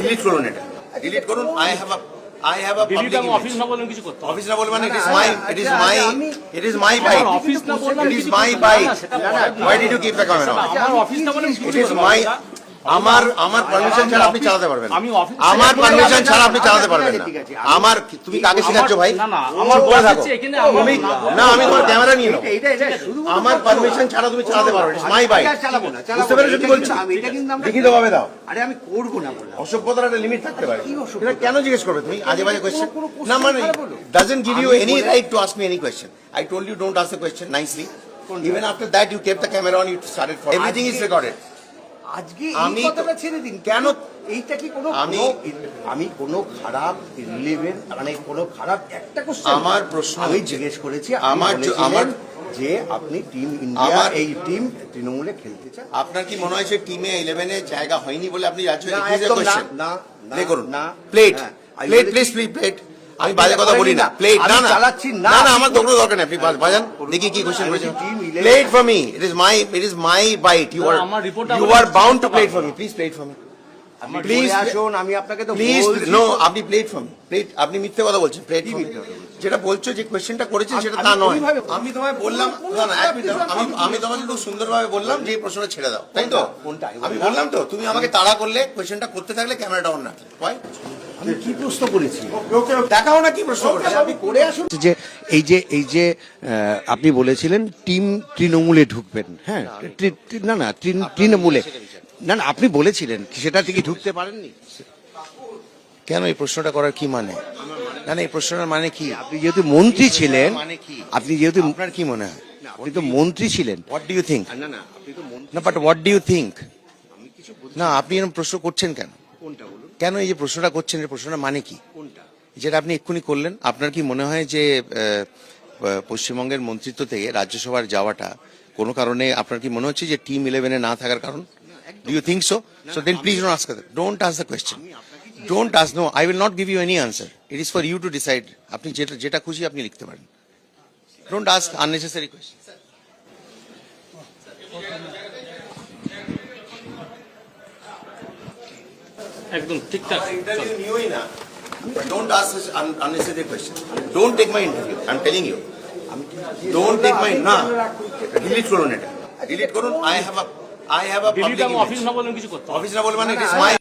Delete করুন এটা, delete করুন। I have a public image. Office না বললেন কিছু করতে হবে। Office না বলবেন, it is my bite. Office না বললাম It is কিছু my করতে হবে। bite. না, সেটা বলার Why did you keep the camera on? আমার অফিস না বললাম কিছু It is করতে my হবে। আমার পারমিশন ছাড়া আপনি চালাতে পারবেন না। আমি অফিস আমার পারমিশন ছাড়া আপনি চালাতে পারবেন না। আমার তুমি কাকে শেখাচ্ছ ভাই? না, না, আমার চুপ করে বস থাকো। হচ্ছে এখানে আমার তুমি না, আমি তোমার ক্যামেরা নিয়ে নেবো। আমার পারমিশন ছাড়া তুমি চালাতে পারবে না। My bike. বুঝতে পেরেছো কি বলছি? লিখিত ভাবে দাও। আরে আমি করবো না বললাম। অসভ্যতার একটা লিমিট থাকতে পারে। এটা কেন জিজ্ঞেস করবে তুমি আজে বাজে কোয়েশ্চেন? না মানে doesn't give you any right to ask me any question. I told you don't ask the question nicely. Even after that you kept the camera on, you started for everything is recorded. আজকে আমি এই কথাটা ছেড়ে দিন। কেন এইটা কি কোনো আমি কোনো খারাপ রিলেভেন্ট মানে কোনো খারাপ একটা কোশ্চেন আমার প্রশ্ন আমি হচ্ছে, জিজ্ঞেস করেছি আমার যে আপনি টিম ইন্ডিয়া এই টিম তৃণমূলে খেলতে চান। আপনার কি মনে হয় যে টিমে 11 এ জায়গা হয়নি বলে আপনি যাচ্ছেন? না, It is a একদম না, question. না, প্লে করুন না, প্লেট হ্যাঁ, প্লেট প্লিজ প্লেট। আমি বাজে কথা বলি না। প্লেট আমি না না চালাচ্ছি না। না না, আমার দৌড়ো দরকার নেই। আপনি বাজান দেখি কি কোশ্চেন করেছেন। Team 11 plate for me, it is my bite. আমার রিপোর্টটা You are bound to play it for me. Please play it for me. Please আসুন, আমি আপনাকে তো প্লিজ বলছি নো, তো। আপনি প্লেট ফর মি। প্লেট, আপনি মিথ্যে কথা বলছেন। প্লেট ফর মি যেটা বলছো, যে কোশ্চেনটা করেছেন সেটা তা আমি নয়। ওইভাবে আমি তোমায় বললাম না না, এক মিনিট দাঁড়াও। আমি তোমাকে খুব সুন্দরভাবে বললাম যে এই প্রশ্নটা ছেড়ে দাও, তাই তো? কোনটা? আমি বললাম তো, তুমি আমাকে তাড়া করলে কোশ্চেনটা করতে থাকলে ক্যামেরাটা অন রাখলে। হয় আমি কি প্রশ্ন করেছি? দেখাও না কি প্রশ্ন করেছে। আপনি করে আসুন। যে এই যে আপনি বলেছিলেন টিম তৃণমূলে ঢুকবেন, হ্যাঁ? না না, তৃণমূলে না না, আপনি বলেছিলেন সেটা থেকে ঢুকতে পারেননি। কেন এই প্রশ্নটা করার কি মানে? না না, এই প্রশ্নটার মানে কি? আপনি যেহেতু মন্ত্রী ছিলেন, মানে কি? আপনি যেহেতু আপনার কি মনে হয়? আপনি তো মন্ত্রী ছিলেন। What do you think? না না, আপনি তো মন্ত্রী। না but what do you think? না, আপনি এরকম প্রশ্ন করছেন কেন? কোনটা বলুন? কেন এই যে প্রশ্নটা করছেন, এই প্রশ্নটা মানে কি? কোনটা? যেটা আপনি এক্ষুনি করলেন, আপনার কি মনে হয় যে পশ্চিমবঙ্গের মন্ত্রিত্ব থেকে রাজ্যসভার যাওয়াটা কোনো কারণে আপনার কি মনে হচ্ছে যে টিম 11-এ না থাকার কারণ? Do you think so? So then please don't ask the question. Don't ask. No, I will not give you any answer. It is for you to decide. আপনি যেটা খুশি আপনি লিখতে পারেন। Don't ask unnecessary question. একদম ঠিকঠাক। Interview নিওই না। Don't ask such unnecessary questions. Don't take my interview. I'm telling you. Don't take my না। ডিলিট করুন এটা, ডিলিট করুন। I have a delete public আমি অফিস image. না বললাম কিছু করতে হবে। অফিস না বলবেন, it is my